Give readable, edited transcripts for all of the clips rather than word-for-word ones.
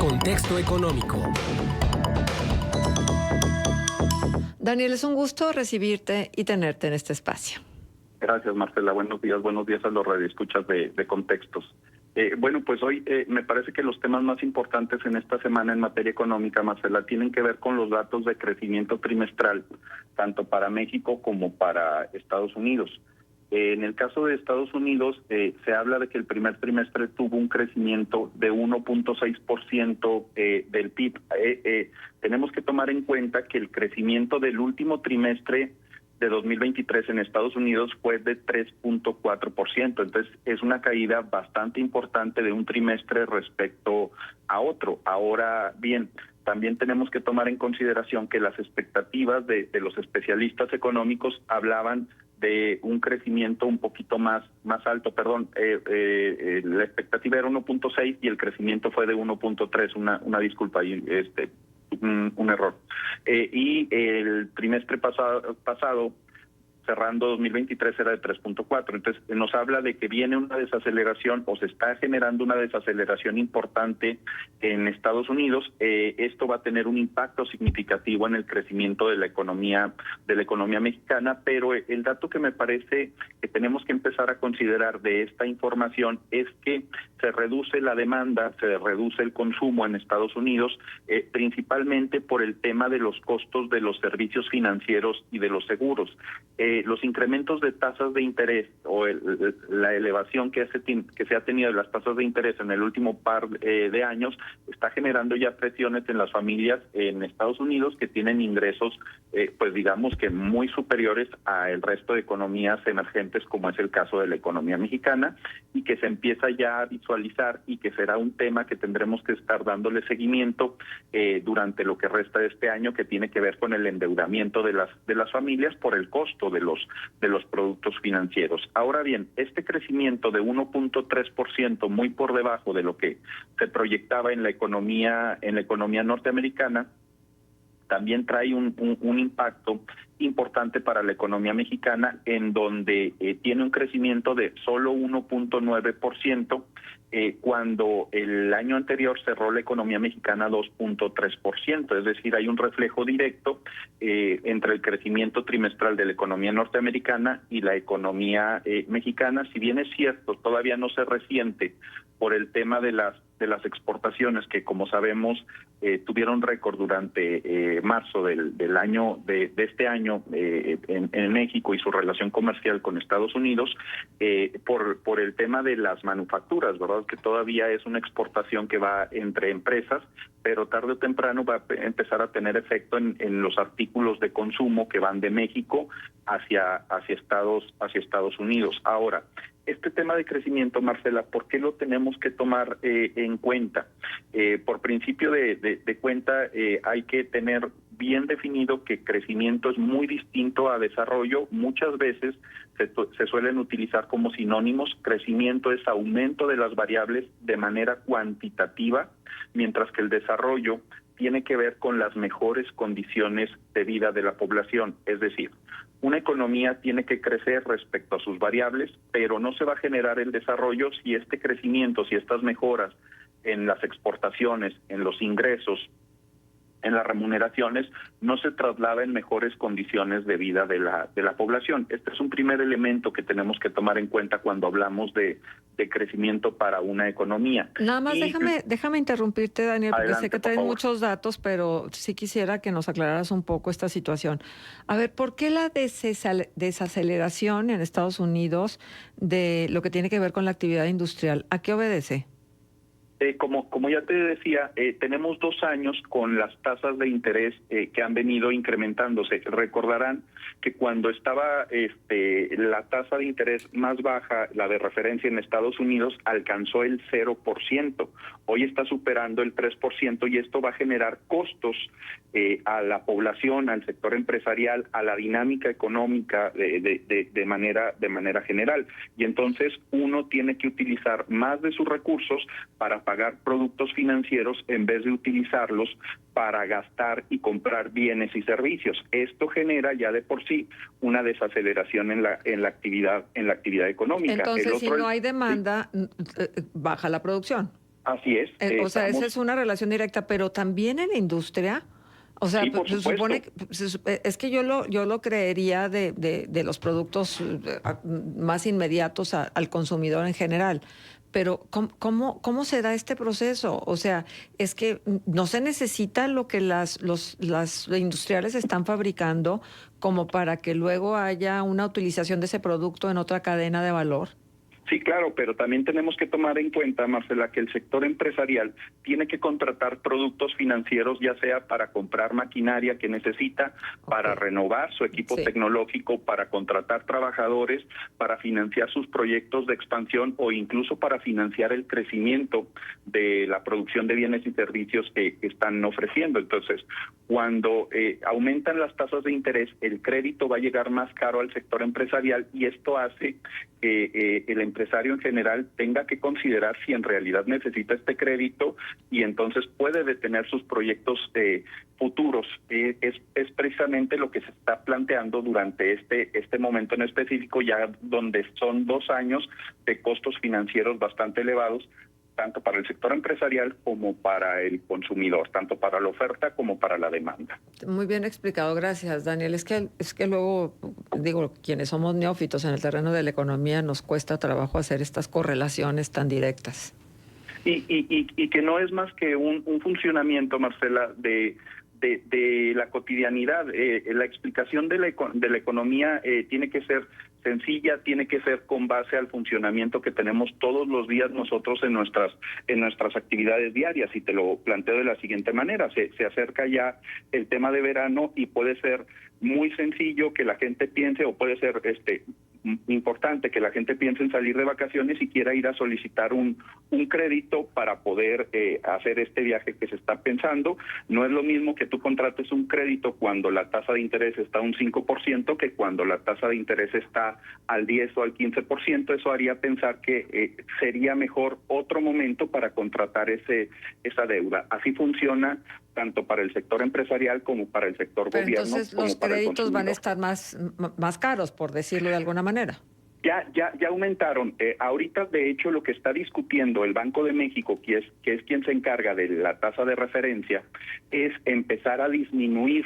Contexto económico. Daniel, es un gusto recibirte y tenerte en este espacio. Gracias, Marcela. Buenos días a los radioescuchas de Contextos. Bueno, pues hoy me parece que los temas más importantes en esta semana en materia económica, Marcela, tienen que ver con los datos de crecimiento trimestral, tanto para México como para Estados Unidos. En el caso de Estados Unidos, se habla de que el primer trimestre tuvo un crecimiento de 1.6% del PIB. Tenemos que tomar en cuenta que el crecimiento del último trimestre de 2023 en Estados Unidos fue de 3.4%. Entonces, es una caída bastante importante de un trimestre respecto a otro. Ahora bien, también tenemos que tomar en consideración que las expectativas de los especialistas económicos hablaban de un crecimiento un poquito más alto, la expectativa era 1.6 y el crecimiento fue de 1.3, una disculpa ahí, un error. Y el trimestre pasado, cerrando 2023, era de 3.4. Entonces, nos habla de que viene una desaceleración o se está generando una desaceleración importante en Estados Unidos. Esto va a tener un impacto significativo en el crecimiento de la economía mexicana, pero el dato que me parece que tenemos que empezar a considerar de esta información es que se reduce la demanda, se reduce el consumo en Estados Unidos, principalmente por el tema de los costos de los servicios financieros y de los seguros. Los incrementos de tasas de interés o la elevación que se ha tenido de las tasas de interés en el último par de años está generando ya presiones en las familias en Estados Unidos que tienen ingresos, pues digamos que muy superiores al resto de economías emergentes, como es el caso de la economía mexicana, y que se empieza ya a visualizar y que será un tema que tendremos que estar dándole seguimiento durante lo que resta de este año, que tiene que ver con el endeudamiento de las familias por el costo de los productos financieros. Ahora bien, este crecimiento de 1.3%, muy por debajo de lo que se proyectaba en la economía norteamericana, también trae un impacto importante para la economía mexicana, en donde tiene un crecimiento de solo 1.9%, cuando el año anterior cerró la economía mexicana 2.3%, es decir, hay un reflejo directo entre el crecimiento trimestral de la economía norteamericana y la economía mexicana. Si bien es cierto, todavía no se resiente por el tema de las exportaciones, que como sabemos tuvieron récord durante marzo del año de este año en México y su relación comercial con Estados Unidos, por el tema de las manufacturas, ¿verdad? Que todavía es una exportación que va entre empresas, pero tarde o temprano va a empezar a tener efecto en los artículos de consumo que van de México hacia Estados Unidos. Ahora, este tema de crecimiento, Marcela, ¿por qué lo tenemos que tomar en cuenta? Por principio de cuenta, hay que tener bien definido que crecimiento es muy distinto a desarrollo. Muchas veces se suelen utilizar como sinónimos. Crecimiento es aumento de las variables de manera cuantitativa, mientras que el desarrollo tiene que ver con las mejores condiciones de vida de la población. Es decir, una economía tiene que crecer respecto a sus variables, pero no se va a generar el desarrollo si este crecimiento, si estas mejoras en las exportaciones, en los ingresos, en las remuneraciones, no se traslada en mejores condiciones de vida de la población. Este es un primer elemento que tenemos que tomar en cuenta cuando hablamos de crecimiento para una economía. Nada más déjame interrumpirte, Daniel, porque Adelante, sé que traes por favor. muchos datos, pero sí quisiera que nos aclararas un poco esta situación. A ver, ¿por qué la desaceleración en Estados Unidos de lo que tiene que ver con la actividad industrial? ¿A qué obedece? Como ya te decía, tenemos 2 años con las tasas de interés que han venido incrementándose. Recordarán que cuando estaba la tasa de interés más baja, la de referencia en Estados Unidos, alcanzó el 0%. Hoy está superando el 3% y esto va a generar costos a la población, al sector empresarial, a la dinámica económica de manera general. Y entonces uno tiene que utilizar más de sus recursos para pagar productos financieros en vez de utilizarlos para gastar y comprar bienes y servicios. Esto genera ya de por sí una desaceleración en la actividad económica. Entonces, si no hay demanda, baja la producción. Así es. O sea, esa es una relación directa, pero también en la industria. O sea, Sí, por se supuesto. supone, es que yo lo creería de los productos más inmediatos al consumidor en general. Pero ¿cómo se da este proceso? O sea, es que no se necesita lo que las industriales están fabricando como para que luego haya una utilización de ese producto en otra cadena de valor. Sí, claro, pero también tenemos que tomar en cuenta, Marcela, que el sector empresarial tiene que contratar productos financieros, ya sea para comprar maquinaria que necesita, para renovar su equipo tecnológico, para contratar trabajadores, para financiar sus proyectos de expansión o incluso para financiar el crecimiento de la producción de bienes y servicios que están ofreciendo. Entonces, cuando aumentan las tasas de interés, el crédito va a llegar más caro al sector empresarial y esto hace que el empresario en general tenga que considerar si en realidad necesita este crédito y entonces puede detener sus proyectos futuros. Es precisamente lo que se está planteando durante este momento en específico, ya donde son 2 años de costos financieros bastante elevados, tanto para el sector empresarial como para el consumidor, tanto para la oferta como para la demanda. Muy bien explicado, gracias, Daniel. Es que luego, digo, quienes somos neófitos en el terreno de la economía nos cuesta trabajo hacer estas correlaciones tan directas. Y que no es más que un funcionamiento, Marcela, de la cotidianidad. La explicación de la economía tiene que ser sencilla, tiene que ser con base al funcionamiento que tenemos todos los días nosotros en nuestras actividades diarias. Y te lo planteo de la siguiente manera: se acerca ya el tema de verano y puede ser muy sencillo que la gente piense, o puede ser importante que la gente piense en salir de vacaciones y quiera ir a solicitar un crédito para poder hacer este viaje que se está pensando. No es lo mismo que tú contrates un crédito cuando la tasa de interés está a un 5% que cuando la tasa de interés está al 10 o al 15%. Eso haría pensar que sería mejor otro momento para contratar esa deuda. Así funciona tanto para el sector empresarial como para el sector gobierno. Entonces los créditos van a estar más caros, por decirlo de alguna manera. Ya aumentaron. Ahorita, de hecho, lo que está discutiendo el Banco de México, que es quien se encarga de la tasa de referencia, es empezar a disminuir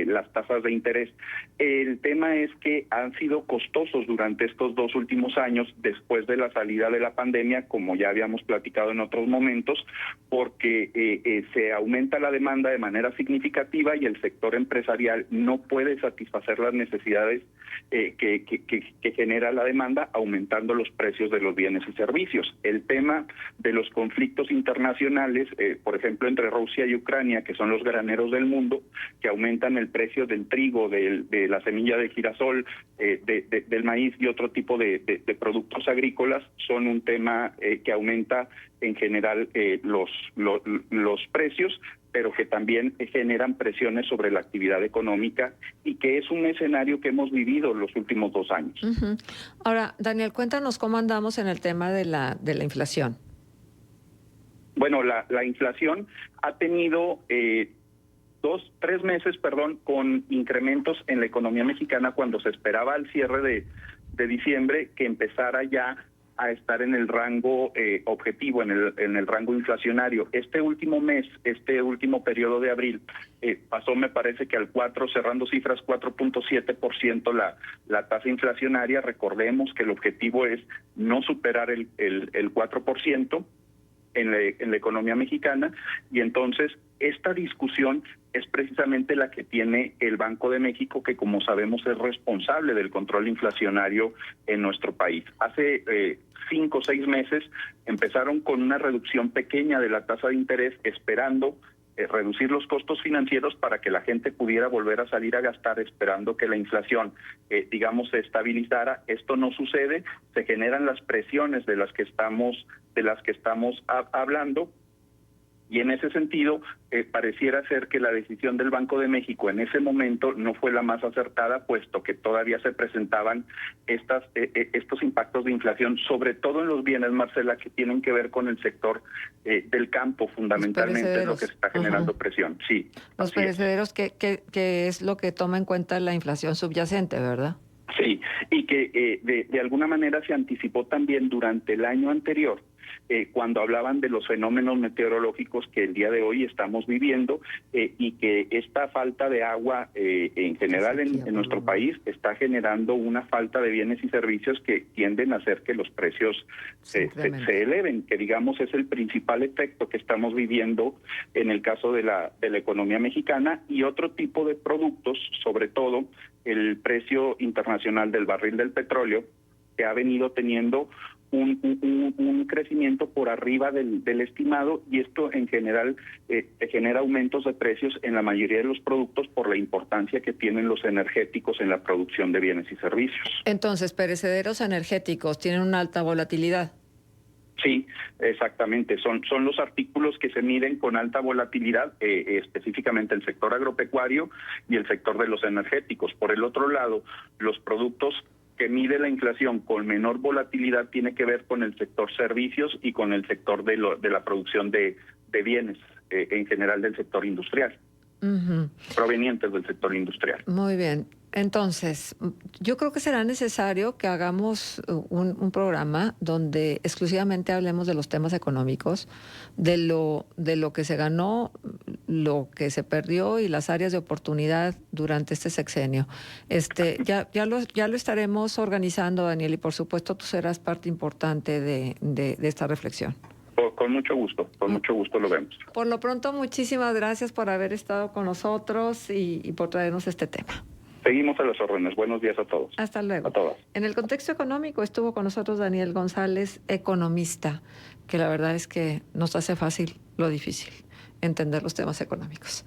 las tasas de interés. El tema es que han sido costosos durante estos 2 últimos años, después de la salida de la pandemia, como ya habíamos platicado en otros momentos, porque se aumenta la demanda de manera significativa y el sector empresarial no puede satisfacer las necesidades que genera la demanda, aumentando los precios de los bienes y servicios. El tema de los conflictos internacionales, por ejemplo, entre Rusia y Ucrania, que son los graneros del mundo, que aumentan el precio del trigo, de la semilla de girasol, del maíz y otro tipo de productos agrícolas, son un tema que aumenta en general los precios, pero que también generan presiones sobre la actividad económica y que es un escenario que hemos vivido los últimos 2 años. Uh-huh. Ahora, Daniel, cuéntanos cómo andamos en el tema de la inflación. Bueno, la inflación ha tenido 3 meses, con incrementos en la economía mexicana cuando se esperaba al cierre de diciembre que empezara ya a estar en el rango objetivo, en el rango inflacionario. Este último mes, este último periodo de abril, pasó, me parece que al 4, cerrando cifras 4.7% la tasa inflacionaria. Recordemos que el objetivo es no superar el 4% en la economía mexicana, y entonces esta discusión es precisamente la que tiene el Banco de México, que como sabemos es responsable del control inflacionario en nuestro país. Hace 5 o 6 meses empezaron con una reducción pequeña de la tasa de interés, esperando reducir los costos financieros para que la gente pudiera volver a salir a gastar, esperando que la inflación, se estabilizara. Esto no sucede, se generan las presiones de las que estamos hablando. Y en ese sentido, pareciera ser que la decisión del Banco de México en ese momento no fue la más acertada, puesto que todavía se presentaban estos impactos de inflación, sobre todo en los bienes, Marcela, que tienen que ver con el sector del campo, fundamentalmente, es lo que se está generando presión. Sí. Los perecederos, que es lo que toma en cuenta la inflación subyacente, ¿verdad? Sí, y que de alguna manera se anticipó también durante el año anterior cuando hablaban de los fenómenos meteorológicos que el día de hoy estamos viviendo y que esta falta de agua en general en nuestro país está generando una falta de bienes y servicios que tienden a hacer que los precios se eleven, que digamos es el principal efecto que estamos viviendo en el caso de la economía mexicana, y otro tipo de productos, sobre todo el precio internacional del barril del petróleo, que ha venido teniendo un crecimiento por arriba del estimado, y esto en general genera aumentos de precios en la mayoría de los productos por la importancia que tienen los energéticos en la producción de bienes y servicios. Entonces, perecederos energéticos tienen una alta volatilidad. Sí, exactamente. Son los artículos que se miden con alta volatilidad, específicamente el sector agropecuario y el sector de los energéticos. Por el otro lado, los productos que mide la inflación con menor volatilidad tiene que ver con el sector servicios y con el sector de la producción de bienes, en general del sector industrial, provenientes del sector industrial. Muy bien. Entonces, yo creo que será necesario que hagamos un programa donde exclusivamente hablemos de los temas económicos, de lo que se ganó, lo que se perdió y las áreas de oportunidad durante este sexenio. Ya lo estaremos organizando, Daniel, y por supuesto tú serás parte importante de esta reflexión. Con mucho gusto lo vemos. Por lo pronto, muchísimas gracias por haber estado con nosotros y por traernos este tema. Seguimos a las órdenes. Buenos días a todos. Hasta luego. A todas. En el contexto económico estuvo con nosotros Daniel González, economista, que la verdad es que nos hace fácil lo difícil, entender los temas económicos.